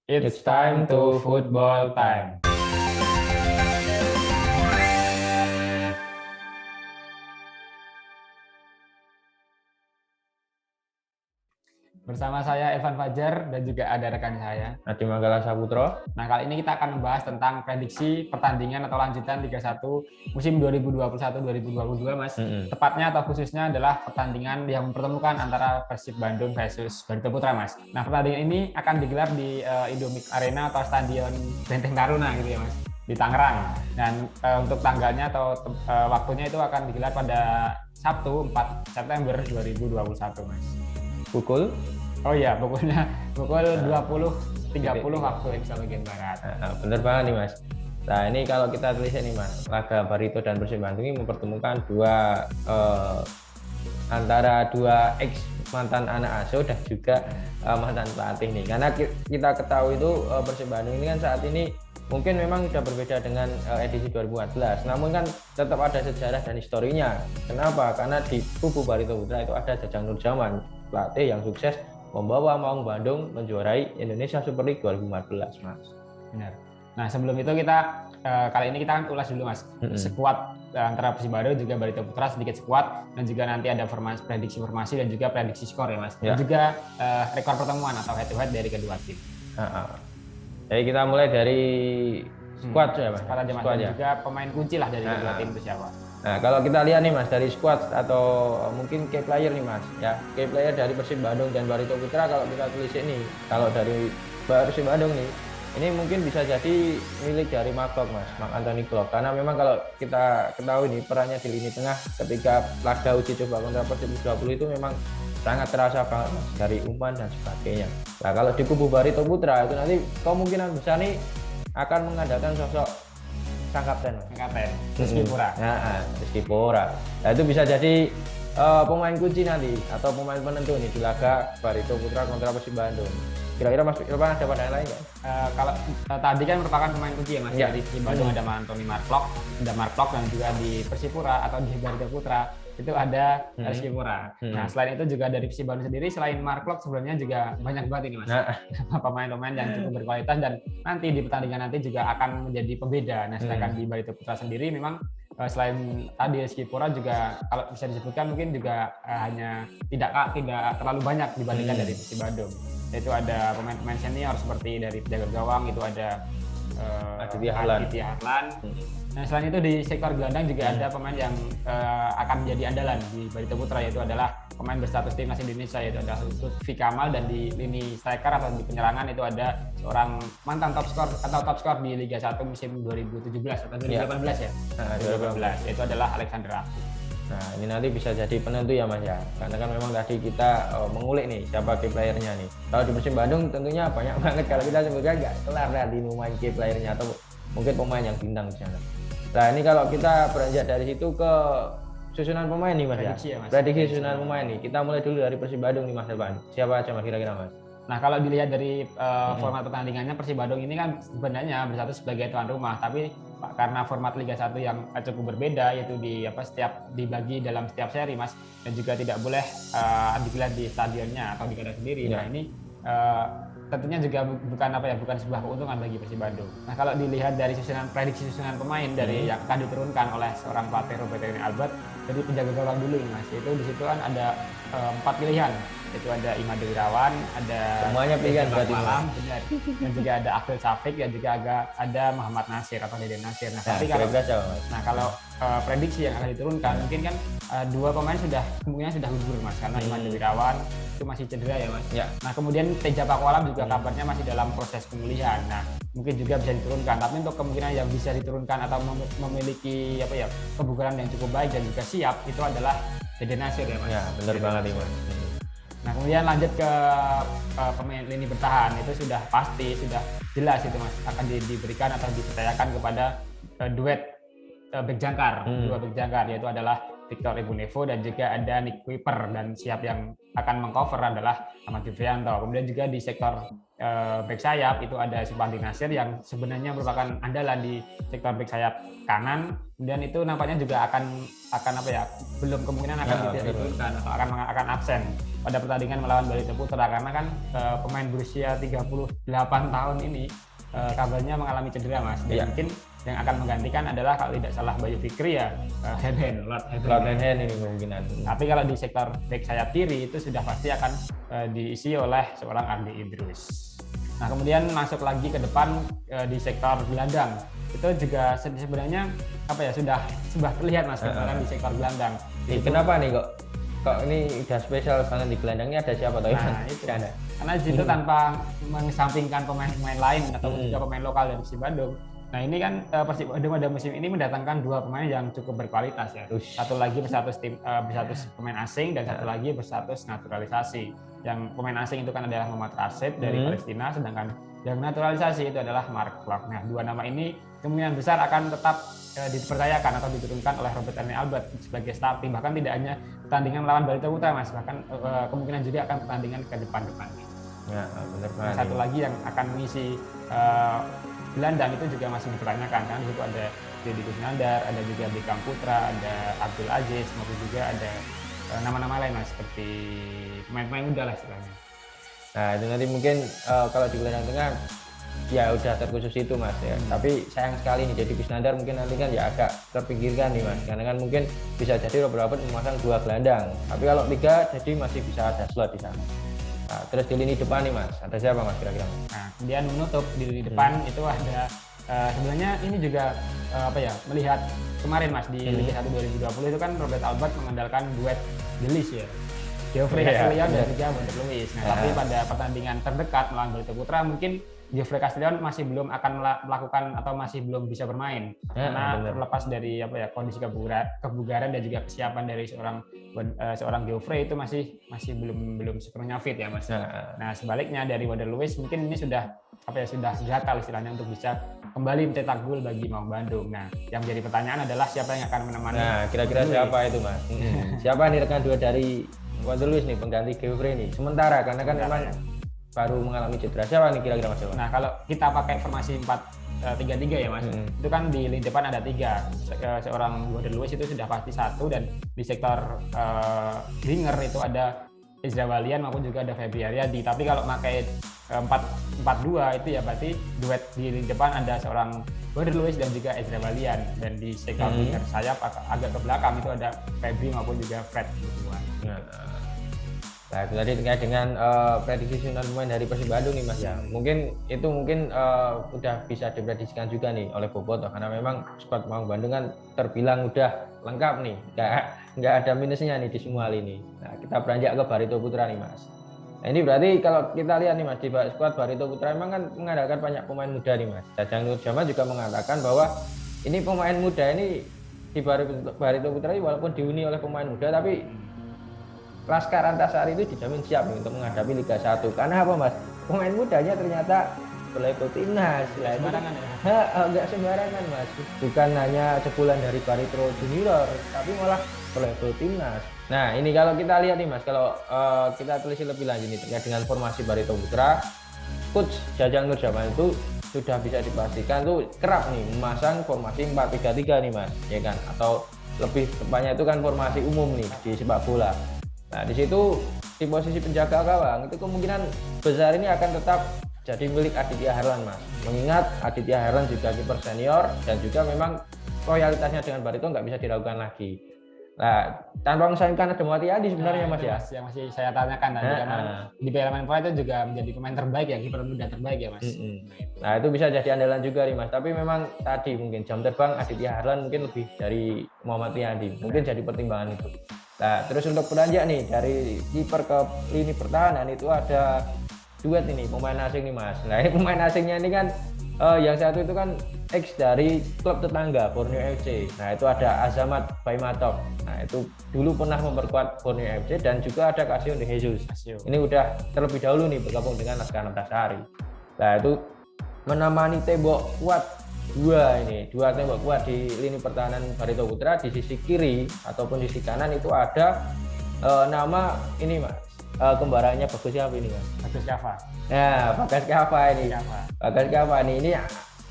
It's time to football time. Bersama saya Evan Fajar dan juga ada rekan saya Adi Manggala Saputro. Nah, kali ini kita akan membahas tentang prediksi pertandingan atau lanjutan Liga 1 musim 2021-2022, Mas. Tepatnya atau khususnya adalah pertandingan yang mempertemukan antara Persib Bandung versus Barito Putra, Mas. Nah, pertandingan ini akan digelar di Indomik Arena atau Stadion Benteng Taruna gitu ya, Mas, di Tangerang. Dan untuk tanggalnya atau waktunya itu akan digelar pada Sabtu 4 September 2021, Mas. Pukul? Oh iya, pukul 20.30 waktu Indonesia bagian Barat. Bener banget nih, Mas. Nah, ini kalau kita tulis nih, Mas, laga Barito dan Persib Bandung ini mempertemukan antara dua ex mantan anak asuh dan juga mantan pelatih nih. Karena kita ketahui itu Persib Bandung ini kan saat ini mungkin memang sudah berbeda dengan edisi 2014, namun kan tetap ada sejarah dan historinya. Kenapa? Karena di kubu Barito Putra itu ada Jajang Nurjaman, pelatih yang sukses membawa Maung Bandung menjuarai Indonesia Super League 2014, Mas. Benar. Nah, sebelum itu kita kali ini kita akan ulas dulu, Mas. Skuad antara Persib Bandung juga Barito Putra, sedikit skuad, dan juga nanti ada prediksi formasi dan juga prediksi skor ya, Mas. Dan juga rekor pertemuan atau head to head dari kedua tim. Jadi kita mulai dari skuad ya, Mas. Skuad aja, Mas. Dan juga pemain kunci lah dari kedua tim itu siapa? Nah, kalau kita lihat nih, Mas, dari squad atau mungkin key player nih, Mas, ya, key player dari Persib Bandung dan Barito Putra kalau kita tulis ini, kalau dari Persib Bandung nih, ini mungkin bisa jadi milik dari Mark Klok, Mas, Mark Anthony Klok, karena memang kalau kita ketahui nih perannya di lini tengah ketika laga uji coba kontra Persib 20 itu memang sangat terasa banget, Mas, dari umpan dan sebagainya. Nah, kalau di kubu Barito Putra itu nanti kemungkinan besar nih akan mengandalkan sosok sang kapten, Rizky Pura. Rizky Pura. Nah, itu bisa jadi pemain kunci nanti atau pemain penentu nih di laga Barito Putra kontra Persib Bandung. Kira-kira Mas Irfan ada pandangan lain nggak? Kalau tadi kan merupakan pemain kunci ya, Mas. Di Persib Bandung ada Anthony Mark Klok, dan juga di Persipura atau di Barito Putra itu ada Rizky Pura. Nah, selain itu juga dari Persib Bandung sendiri, selain Mark Klok sebelumnya juga banyak banget ini, Mas. Pemain-pemain yang cukup berkualitas dan nanti di pertandingan nanti juga akan menjadi pembeda. Nah, sedangkan di Barito Putra sendiri memang selain tadi Rizky Pura juga kalau bisa disebutkan mungkin juga hanya tidak terlalu banyak dibandingkan dari Persib Bandung. Itu ada pemain-pemain senior seperti dari penjaga gawang itu ada Aditya Harlan. Nah, selain itu di sektor gelandang juga ada pemain yang akan menjadi andalan di Barito Putra, yaitu adalah pemain berstatus timnas Indonesia, yaitu ada Lutfi Kamal, dan di lini striker atau di penyerangan itu ada seorang mantan top skor di Liga 1 musim 2017 atau 2018 ya. 2018 itu adalah Alexander Aku. Nah, ini nanti bisa jadi penentu ya, Mas ya. Karena kan memang tadi kita mengulik nih siapa key playernya nih. Kalau di Persib Bandung tentunya banyak banget, kalau kita sebutkan nggak kelar di pemain key playernya atau mungkin pemain yang bintang di sana. Nah, ini kalau kita beranjak dari situ ke susunan pemain nih, Mas. Prediksi susunan pemain nih. Kita mulai dulu dari Persib Bandung nih, Mas Irfan. Siapa aja, Mas, kira-kira, Mas? Nah, kalau dilihat dari format pertandingannya, Persib Bandung ini kan sebenarnya bersatu sebagai tuan rumah, tapi karena format Liga 1 yang cukup berbeda, yaitu setiap dibagi dalam setiap seri, Mas, dan juga tidak boleh digelar di stadionnya atau di kandang sendiri. Nah, ini tentunya juga bukan sebuah keuntungan bagi Persib Bandung. Nah, kalau dilihat dari prediksi susunan pemain dari yang akan diturunkan oleh seorang pelatih Roberto Albert, jadi penjaga gawang dulu ini, Mas. Itu di situ kan ada 4 pilihan. Itu ada Imade Wirawan, ada semuanya pilihan berarti Malam, benar. Dan juga ada Akil Safik, dan juga ada Muhammad Nasir atau Deden Nasir. Nah, tapi kalau prediksi yang akan diturunkan mungkin kan dua pemain kemungkinan sudah gugur, Mas, karena Imade Wirawan itu masih cedera ya, Mas. Nah, kemudian Teja Pakualam juga kabarnya masih dalam proses pemulihan. Nah, mungkin juga bisa diturunkan, tapi untuk kemungkinan yang bisa diturunkan atau memiliki kebugaran yang cukup baik dan juga siap itu adalah Deden Nasir ya, Mas. Ya, benar banget, Mas. Nah, kemudian lanjut ke pemain lini bertahan, itu sudah pasti, sudah jelas itu, Mas, akan diberikan atau dipercayakan kepada duet back jangkar, dua back jangkar, yaitu adalah Victor Ibunevo dan juga ada Nick Kuiper, dan siap yang akan mengcover adalah Ahmad Yuryanto. Kemudian juga di sektor back sayap itu ada Supandi Nasir yang sebenarnya merupakan andalan di sektor back sayap kanan, dan itu nampaknya juga akan apa ya, belum kemungkinan akan diturunkan atau akan absen pada pertandingan melawan Barito Putra, karena kan pemain berusia 38 tahun ini kabarnya mengalami cedera, Mas. Dan mungkin yang akan menggantikan adalah kalau tidak salah Bayu Fikri ya, Lord Hen ini kemungkinan. Tapi kalau di sektor back sayap kiri itu sudah pasti akan diisi oleh seorang Ardi Idrus. Nah, kemudian masuk lagi ke depan di sektor gelandang. Itu juga sebenarnya apa ya, sudah terlihat, Mas, di sektor gelandang. Kenapa nih kok ini udah spesial banget di gelandangnya, ada siapa tahu? Nah, itu ada. Karena di situ tanpa mengesampingkan pemain-pemain lain atau juga pemain lokal dari Persib Bandung. Nah, ini kan Persib Bandung pada musim ini mendatangkan 2 pemain yang cukup berkualitas ya. Satu lagi berstatus pemain asing dan satu lagi berstatus naturalisasi. Yang pemain asing itu kan adalah Muhammad Rashid dari Palestina, sedangkan yang naturalisasi itu adalah Mark Klok. Nah, 2 nama ini kemungkinan besar akan tetap dipercayakan atau diturunkan oleh Robert Ernie Albert sebagai starting, bahkan tidak hanya pertandingan melawan Barito Putra, Mas, bahkan kemungkinan juga akan pertandingan ke depan-depan. Ya, benar banget. Nah, satu lagi yang akan mengisi gelandang itu juga masih dipertanyakan, kan itu ada Deddy Kusnandar, ada juga Bekam Putra, ada Abdul Aziz, maupun juga ada nama-nama lain, Mas, seperti pemain-pemain muda lah istilahnya. Nah, itu nanti mungkin kalau di gelandang tengah ya udah terkhusus itu, Mas ya. Tapi sayang sekali nih, jadi Kusnandar mungkin nanti kan ya agak terpinggirkan nih, Mas, karena kan mungkin bisa jadi Robert memasang 2 gelandang, tapi kalau 3 jadi masih bisa ada slot di sana. Nah, terus di lini depan nih, Mas, ada siapa, Mas, kira-kira? Nah, kemudian menutup di lini depan itu ada sebenarnya ini juga apa ya, melihat kemarin, Mas, di Liga 1 2020 itu kan Robert Albert mengandalkan duet Gelis ya, Geoffrey Castellion dan juga Wonder Luis. Nah, tapi pada pertandingan terdekat melawan Barito Putra mungkin Geoffrey Castellion masih belum akan melakukan atau masih belum bisa bermain karena terlepas dari apa ya, kondisi kebugaran dan juga kesiapan dari seorang Geoffrey itu masih belum sepenuhnya fit ya, Mas. Nah, sebaliknya dari Wonder Luis mungkin ini sudah gatal istilahnya untuk bisa kembali mencetak gol bagi Maung Bandung. Nah, yang menjadi pertanyaan adalah siapa yang akan menemani? Nah, kira-kira siapa itu, Mas? Siapa nih rekan dua dari Wonder Luis nih, pengganti Geoffrey nih? Sementara karena kan memang baru mengalami cedera. Siapa nih kira-kira, Mas? Nah, kalau kita pakai formasi 4-3-3 ya, Mas, itu kan di lini depan ada 3. Seorang Wonder Luis itu sudah pasti 1, dan di sektor winger itu ada Ezra Walian maupun juga ada Febri Aryadi. Tapi kalau pakai 4-4-2 itu ya berarti duet di lini depan ada seorang Wonder Luis dan juga Ezra Walian, dan di sektor winger sayap agak ke belakang itu ada Febri maupun juga Fred. Nah, itu tadi terkait dengan prediksi susunan pemain dari Persib Bandung nih, Mas ya. Mungkin udah bisa diprediksikan juga nih oleh Bobotoh, karena memang skuad Maung Bandung kan terbilang udah lengkap nih, nggak ada minusnya nih di semua hal ini. Nah, kita beranjak ke Barito Putra nih, Mas. Nah, ini berarti kalau kita lihat nih, Mas, di skuad Barito Putra memang kan mengandalkan banyak pemain muda nih, Mas. Jajang Nur Jaman juga mengatakan bahwa ini pemain muda ini di Barito Putra ini walaupun dihuni oleh pemain muda, tapi Laskar Antasari itu dijamin siap nih untuk menghadapi Liga 1. Karena apa, Mas? Pemain mudanya ternyata berlevel timnas. Sembarangan ya? Enggak sembarangan, Mas. Bukan hanya jebolan dari Barito Junior, tapi malah berlevel timnas. Nah, ini kalau kita lihat nih, Mas, kalau kita telisik lebih lanjut nih terkait dengan formasi Barito Putra, Coach Jajang Nur Jaman itu sudah bisa dipastikan tuh kerap nih memasang formasi 4-3-3 nih, Mas, ya kan? Atau lebih tepatnya itu kan formasi umum nih di sepak bola. Nah, di situ di posisi penjaga gawang itu kemungkinan besar ini akan tetap jadi milik Aditya Herlan, Mas. Mengingat Aditya Herlan juga kiper senior dan juga memang loyalitasnya dengan Barito nggak bisa diragukan lagi. Nah, tanpa mengesampingkan ada Muhammad Riyadi sebenarnya, Mas ya. Yang masih saya tanyakan tadi karena di Piala Menpora itu juga menjadi pemain terbaik ya, kiper muda terbaik ya, Mas. Nah, itu bisa jadi andalan juga nih, Mas. Tapi memang tadi mungkin jam terbang Aditya Herlan mungkin lebih dari Muhammad Riyadi. Mungkin jadi pertimbangan itu. Nah, terus untuk beranjak nih dari kiper ke lini pertahanan itu ada duet ini pemain asing nih, Mas. Nah, ini pemain asingnya ini kan yang satu itu kan ex dari klub tetangga Borneo FC. Nah, itu ada Azamat Baimatov. Nah, itu dulu pernah memperkuat Borneo FC, dan juga ada Casio de Jesus. Ini udah terlebih dahulu nih bergabung dengan Laskar Antasari. Nah, itu menemani tembok kuat dua tembok kuat di lini pertahanan Barito Putra. Di sisi kiri ataupun di sisi kanan itu ada nama ini Mas, kembarannya Bagus siapa ini Mas? Bagus Kava. Nah, Bagas Kava ini. Kava. Bagas Kava ini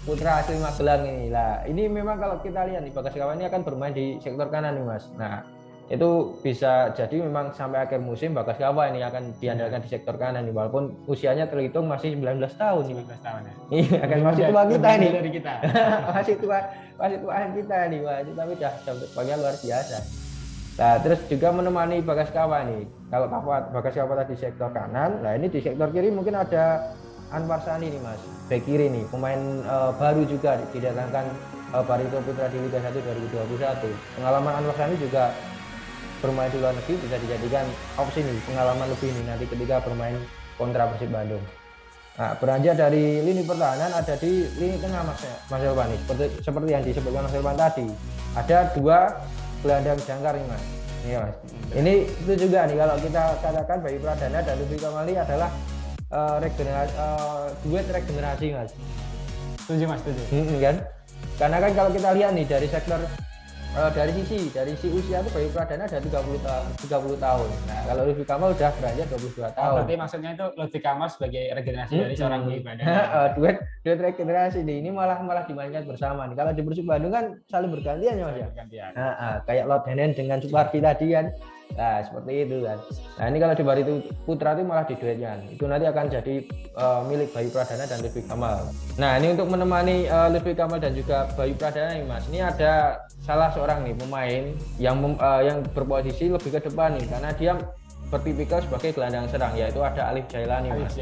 putra asli Magelang ini lah. Ini memang kalau kita lihat nih Bagas Kava ini akan bermain di sektor kanan nih Mas. Nah, itu bisa jadi memang sampai akhir musim Bagas Kava ini akan diandalkan di sektor kanan nih, walaupun usianya terhitung masih 19 tahun. 19 tahun ya. Iya, akan masih tua kita ini. Dari kita. masih tuaan kita nih, wah, itu tapi dah pokoknya luar biasa. Nah, terus juga menemani Bagas Kava nih. Kalau Bagas Kava tadi sektor kanan, nah ini di sektor kiri mungkin ada Anwar Sani nih Mas, bek kiri nih, pemain baru juga didatangkan Barito Putra di Liga 1 2021. Pengalaman Anwar Sani juga bermain di luar negeri bisa dijadikan opsi nih, pengalaman lebih nih nanti ketika bermain kontra Persib Bandung. Nah, beranjak dari lini pertahanan ada di lini tengah Mas Elvan nih, seperti yang disebutkan Mas Elvan tadi. Ada dua gelandang jangkar nih Mas. Iya Mas. Ini itu juga nih kalau kita katakan Bayu Pradana dan Lutfi Kamali adalah duet regenerasi Mas. Setuju Mas, setuju. Kan? Karena kan kalau kita lihat nih dari sektor dari sisi usia itu Bayu Pradana ada 30 tahun. Nah, kalau Lutfi Kamal udah beranjak 22 tahun. Berarti maksudnya itu Lutfi Kamal sebagai regenerasi dari seorang Bayu Pradana. duet regenerasi nih. Ini malah dimainkan bersama nih. Kalau di Persib Bandung kan saling bergantian ya Mas ya. Kayak Lord Henen dengan Supardi tadi kan. Nah, seperti itu kan. Nah, ini kalau di Barito Putra itu malah diduetkan. Itu nanti akan jadi milik Bayu Pradana dan Lutfi Kamal. Nah, ini untuk menemani Lutfi Kamal dan juga Bayu Pradana nih Mas. Ini ada salah seorang nih pemain yang berposisi lebih ke depan nih, karena dia bertipikal sebagai gelandang serang, yaitu ada Alif Jailani Mas.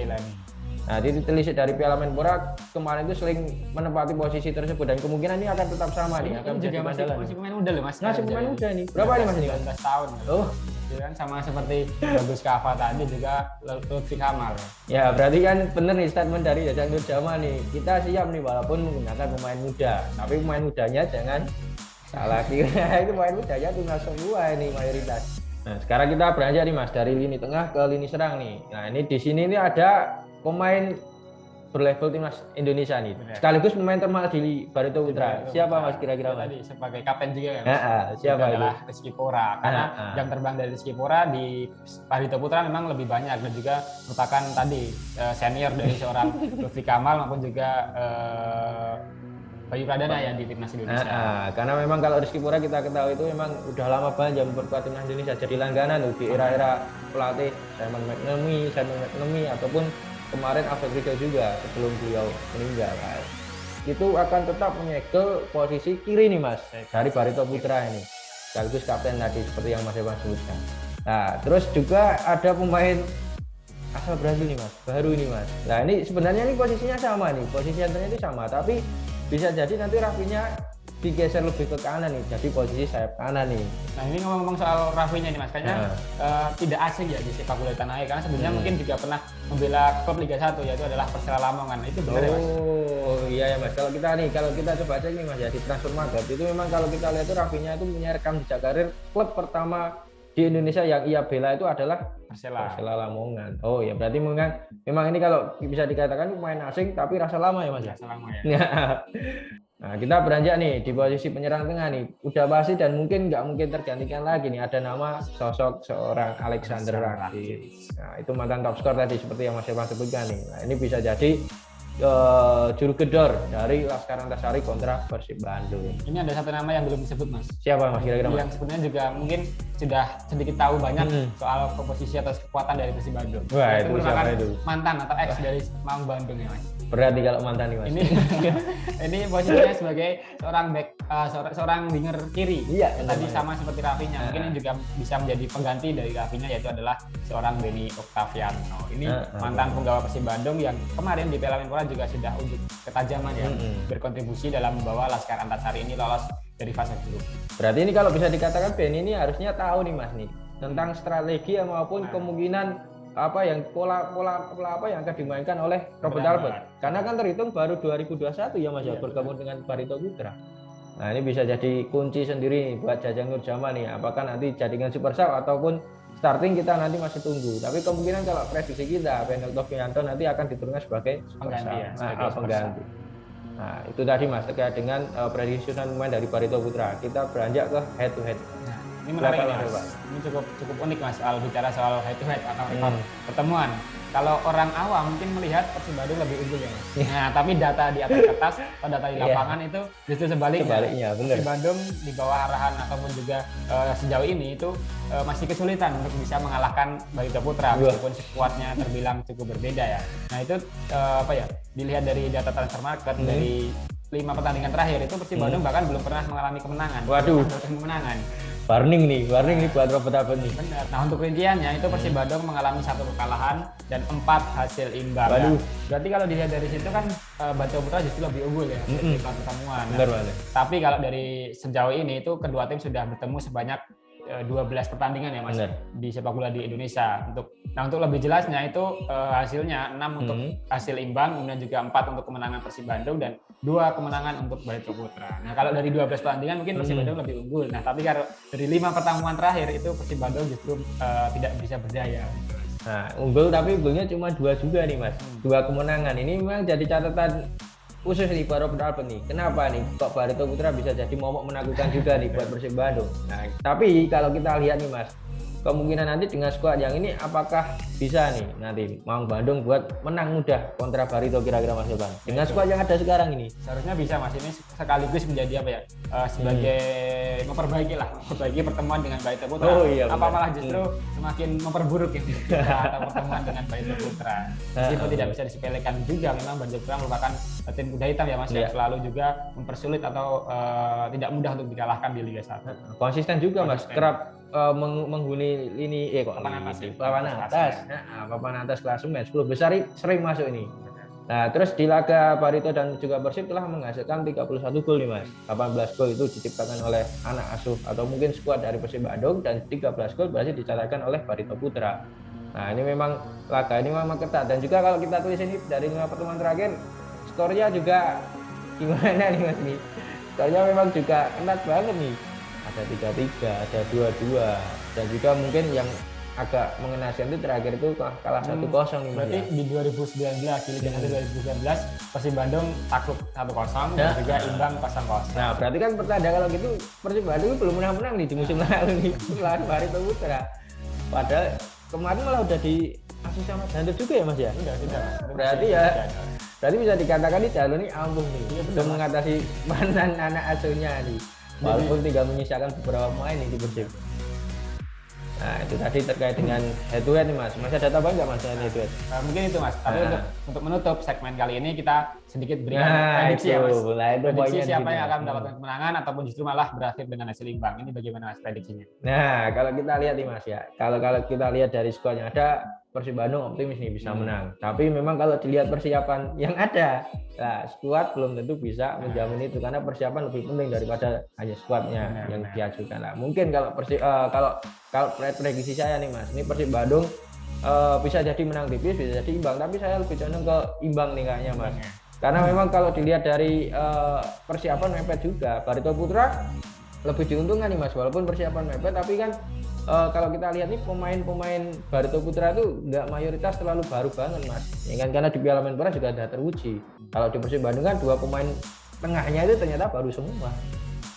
Nah, ditelisik dari Piala Menpora kemarin itu sering menempati posisi tersebut dan kemungkinan ini akan tetap sama nih. Akan juga masih pemain muda loh Mas. Masih pemain muda nih. Berapa nih Mas ini? 19 tahun. Oh, itu kan sama seperti Bagus Kava tadi juga Lutfi Kamal. Ya, berarti kan bener nih statement dari Jajang Nur Jamal nih. Kita siap nih walaupun menggunakan pemain muda, tapi pemain mudanya jangan salah kira. Itu pemain mudanya timnas semua ini mayoritas. Nah, sekarang kita beranjak nih Mas dari lini tengah ke lini serang nih. Nah, ini di sini nih ada pemain berlevel timnas Indonesia nih. Sekaligus pemain termahal di Barito Putra. Siapa Mas kira-kira Mas? Tadi sebagai kapten juga ya Mas. Siapa itu? Adalah Rizky Pora. Karena jam terbang dari Rizky Pora di Barito Putra memang lebih banyak dan juga merupakan tadi senior dari seorang Lutfi Kamal maupun juga Bayu Pradana ya di timnas Indonesia. Karena memang kalau Rizky Pora kita ketahui itu memang udah lama banget yang memperkuat timnas Indonesia, jadi langganan tuh di era-era pelatih Simon McNamee ataupun kemarin Alfred Riedel juga sebelum beliau meninggal. Itu akan tetap menyegel posisi kiri nih Mas dari Barito Putra ini, sekaligus kapten tadi seperti yang Mas Evan sebutkan. Nah, terus juga ada pemain asal Brazil nih Mas, baru ini Mas. Nah, ini sebenarnya ini posisinya sama nih, posisi antaranya itu sama, tapi bisa jadi nanti Rafinya digeser lebih ke kanan nih, jadi posisi sayap kanan nih. Nah, ini ngomong-ngomong soal Rafinya nih Mas, kayaknya tidak asing ya di sepak bola tanah air, karena sebenarnya mungkin juga pernah membela klub Liga 1 yaitu adalah Persela Lamongan. Itu benar ya Mas? Oh iya ya Mas, kalau kita coba cek nih Mas ya di Transfer Market itu memang kalau kita lihat itu Rafinya itu punya rekam jejak karir, klub pertama di Indonesia yang ia bela itu adalah Persela Lamongan. Oh ya, berarti memang ini kalau bisa dikatakan pemain asing tapi rasa lama ya Mas. Rasa lama ya. Nah, kita beranjak nih di posisi penyerang tengah nih. Udah pasti dan nggak mungkin tergantikan lagi nih. Ada nama sosok seorang Alexander Rakitic. Nah, itu mantan top skor tadi seperti yang Mas Evan sebutkan nih. Nah, ini bisa jadi juru gedor dari Laskar Antasari kontra Persib Bandung. Ini ada satu nama yang belum disebut Mas. Siapa Mas kira-kira Mas? Yang sebenarnya juga mungkin sudah sedikit tahu banyak soal komposisi atau kekuatan dari Persib Bandung. Wah, itu siapa itu? Mantan atau ex dari Maung Bandung ya Mas. Berat nih kalau mantan nih Mas. Ini posisinya sebagai seorang back, seorang winger kiri. Iya. Tadi sama seperti Rafinya. Mungkin ini juga bisa menjadi pengganti dari Rafinya, yaitu adalah seorang Benny Octaviano. Ini mantan penggawa Persib Bandung yang kemarin di Piala Menpora juga sudah unjuk ketajaman ya, berkontribusi dalam membawa Laskar Antasari ini lolos dari fase grup. Berarti ini kalau bisa dikatakan Benny ini harusnya tahu nih Mas nih tentang strategi maupun kemungkinan apa yang pola apa yang akan dimainkan oleh Robert Albert. Karena kan terhitung baru 2021 ya Mas ya bergabung dengan Barito Putra. Nah, ini bisa jadi kunci sendiri nih buat Jajang Nur Jamal nih. Apakah nanti jadikan super sub ataupun starting kita nanti masih tunggu. Tapi kemungkinan kalau prediksi kita Benedetto Pianto nanti akan diturunkan sebagai pengganti ya, pengganti. Nah, itu tadi Mas terkait dengan prediksi pemain dari Barito Putra. Kita beranjak ke head to head. Nah, ini menarik Silakan, nih, Mas. Pak. Ini cukup unik Mas soal bicara soal head to head atau rekor pertemuan. Kalau orang awam mungkin melihat Persib Bandung lebih unggul ya Mas. Nah, tapi data di atas kertas atau data di lapangan itu justru sebaliknya. Sebaliknya, benar. Persib Bandung di bawah arahan ataupun juga sejauh ini itu masih kesulitan untuk bisa mengalahkan Barito Putra meskipun skuadnya terbilang cukup berbeda ya. Nah, itu apa ya? Dilihat dari data transfer market dari 5 pertandingan terakhir itu Persib Bandung bahkan belum pernah mengalami kemenangan. Waduh. Kemenangan. Warning nih buat Robert Apel nih. Benar. Nah, untuk rinciannya itu Persib Bandung mengalami 1 kekalahan dan 4 hasil imbang. Waduh. Ya. Berarti kalau dilihat dari situ kan Barito Putra justru lebih unggul ya di pertemuan. Benar banget. Tapi kalau dari sejauh ini itu kedua tim sudah bertemu sebanyak 12 pertandingan ya Mas. Benar. Di sepak bola di Indonesia. Untuk lebih jelasnya itu hasilnya 6 untuk hasil imbang, kemudian juga 4 untuk kemenangan Persib Bandung dan 2 kemenangan untuk Barito Putra. Nah, kalau dari 12 pertandingan mungkin Persib Bandung lebih unggul. Nah, tapi kalau dari 5 pertemuan terakhir itu Persib Bandung justru tidak bisa berdaya. Nah, unggul tapi unggulnya cuma 2 juga nih Mas. 2 kemenangan. Ini memang jadi catatan khusus nih buat Robert Apel nih. Kenapa nih kok Barito Putra bisa jadi momok menakutkan juga nih buat Persib Bandung. Nah, tapi kalau kita lihat nih Mas, kemungkinan nanti dengan skuad yang ini apakah bisa nih nanti Maung Bandung buat menang mudah kontra Barito kira-kira Mas Yoban dengan skuad yang ada sekarang ini? Seharusnya bisa Mas, ini sekaligus menjadi apa ya, sebagai memperbaiki pertemuan dengan Barito Putra. Oh, iya, apa benar. malah justru semakin memperburuk ya atau pertemuan dengan Barito Putra. Meskipun tidak bisa disepelekan juga, memang Barito Putra merupakan tim kuda hitam ya Mas, yang selalu juga mempersulit atau tidak mudah untuk dikalahkan di Liga 1. Konsisten juga Mas, kerap menghuni lini papan atas. Nah, papan atas klasemen 10 besar sering masuk ini. Nah, terus di laga Barito dan juga Persib telah menghasilkan 31 gol nih Mas. 18 gol itu diciptakan oleh anak asuh atau mungkin skuad dari Persib Bandung dan 13 gol berhasil dicatatkan oleh Barito Putra. Nah, ini memang laga ini memang ketat dan juga kalau kita tulis ini dari 5 pertemuan terakhir skornya juga gimana nih Mas nih? Skornya memang juga ketat banget nih. Ada 3-3, ada 2-2 dan juga mungkin yang agak mengenaskan itu terakhir itu kalah 1-0 nih. Berarti di 2019 di Liga 1 2019 Persib Bandung takluk 1-0 dan juga imbang 0-0. Nah, berarti kan pertanda kalau gitu Persib Bandung belum pernah menang nih di musim lalu nih lawan Barito Putra. Padahal kemarin malah udah di asuh sama Jantur juga ya Mas ya? Sudah. Berarti bisa dikatakan nih Jalur ini ampuh nih untuk mengatasi mantan anak asuhnya nih. Walaupun tinggal menyisakan beberapa pemain nih di Persib. Nah, itu tadi terkait dengan head to head nih Mas. Masih ada tambahan nggak Mas head to head? Mungkin itu Mas. Tapi untuk menutup segmen kali ini kita sedikit berikan prediksi ya Mas. Prediksi siapa yang akan mendapatkan kemenangan ataupun justru malah berakhir dengan hasil imbang. Ini bagaimana Mas prediksinya? Nah, kalau kita lihat nih Mas ya. Kalau kita lihat dari skor yang ada, Persib Bandung optimis nih bisa menang. Tapi memang kalau dilihat persiapan yang ada, nah, skuad belum tentu bisa menjamin itu karena persiapan lebih penting daripada hanya skuadnya yang diajukan. Nah, mungkin kalau kalau prediksi saya nih Mas, ini Persib Bandung bisa jadi menang tipis, bisa jadi imbang. Tapi saya lebih condong ke imbang nih kayaknya Mas. Karena memang kalau dilihat dari persiapan mepet juga, Barito Putra lebih diuntungkan nih Mas. Walaupun persiapan mepet, tapi kan kalau kita lihat nih pemain-pemain Barito Putra itu nggak mayoritas terlalu baru banget Mas. Ya kan karena di Piala Menpora juga ada teruji. Kalau di Persib Bandung kan 2 pemain tengahnya itu ternyata baru semua.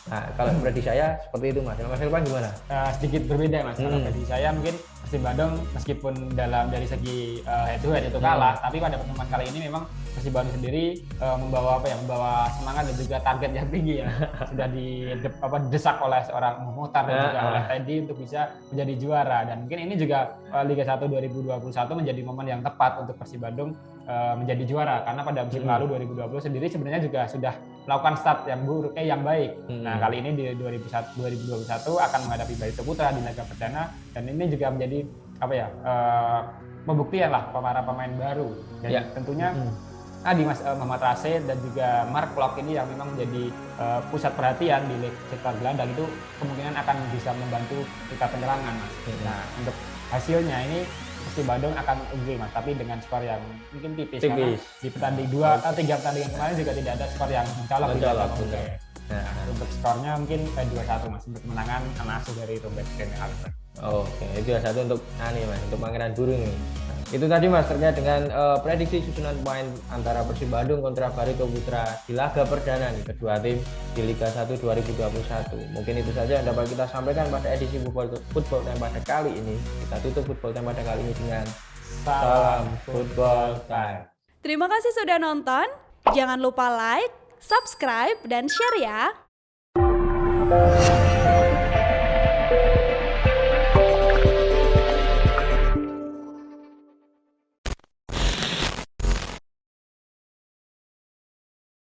Nah, kalau prediksi saya seperti itu Mas. Mas Irfan gimana? Sedikit berbeda Mas. Kalau prediksi saya mungkin Persib Bandung meskipun dari segi head to head itu kalah, tapi pada pertemuan kali ini memang Persib Bandung sendiri membawa semangat dan juga target yang tinggi ya. Sudah didesak oleh seorang Muhtar dan juga oleh Teddy untuk bisa menjadi juara, dan mungkin ini juga Liga 1 2021 menjadi momen yang tepat untuk Persib Bandung menjadi juara karena pada musim lalu 2020 sendiri sebenarnya juga sudah melakukan start yang baik. Nah, kali ini di 2021 akan menghadapi Barito Putra di laga perdana, dan ini juga menjadi pembuktian lah para pemain baru dan tentunya Mas Muhammad Rashid dan juga Mark Klok ini yang memang menjadi pusat perhatian di sektor gelandang itu kemungkinan akan bisa membantu kita penyerangan Mas. Nah, untuk hasilnya ini Persib Bandung akan unggul Mas, tapi dengan skor yang mungkin tipis. Karena di pertanding 3 pertandingan kemarin juga tidak ada skor yang mencolok. Nah, untuk skornya mungkin 2-1 Mas untuk kemenangan anak asuh dari Ruben Alves. Oke, itu 2-1 untuk Mas, untuk Pangeran Burung nih. Itu tadi Mas terkait dengan prediksi susunan pemain antara Persib Bandung kontra Barito Putra di laga perdana nih kedua tim di Liga 1 2021. Mungkin itu saja yang dapat kita sampaikan pada edisi Football Time pada kali ini. Kita tutup Football Time pada kali ini dengan salam Football Time. Terima kasih sudah nonton. Jangan lupa like, subscribe, dan share ya.